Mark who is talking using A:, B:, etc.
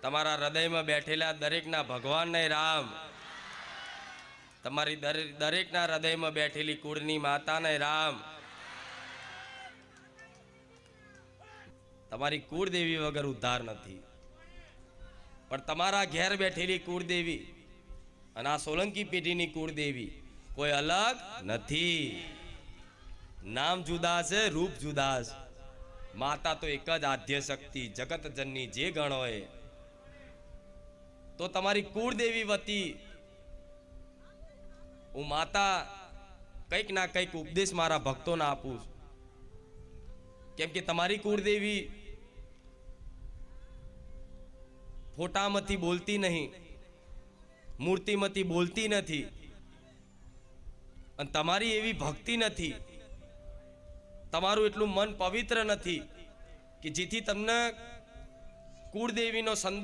A: તમારા હૃદયમાં બેઠેલા દરેકના ભગવાનને રામ, તમારી દરેકના હૃદયમાં બેઠેલી કુળની માતાને રામ. તમારી કુળદેવી વગર ઉદ્ધાર નથી, પણ તમારા ઘેર બેઠેલી કુળદેવી અને આ સોલંકી પેઢીની કુળદેવી કોઈ અલગ નથી. નામ જુદા છે, રૂપ જુદા છે. માતા તો એક જ આદ્ય શક્તિ જગત જનની જે ગણો એ. તો તમારી કુળદેવી વતી હું માતા કંઈક ના કંઈક ઉપદેશ મારા ભક્તોને આપું છું. કેમ કે તમારી કુળદેવી ફોટામાંથી બોલતી નહીં, મૂર્તિમાંથી બોલતી નથી, અને તમારી એવી ભક્તિ નથી, તમારું એટલું મન પવિત્ર નથી કે જેથી તમને કુળદેવીનો સંદેશ